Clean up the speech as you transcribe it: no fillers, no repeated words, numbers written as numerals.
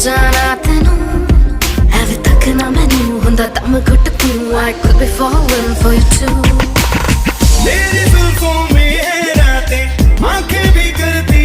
जाना तेनू एवे तक ना मैनू हुंदा दम घुट तू I could be falling for you too तेरी जुल्फों में है रातें आंखें भी करती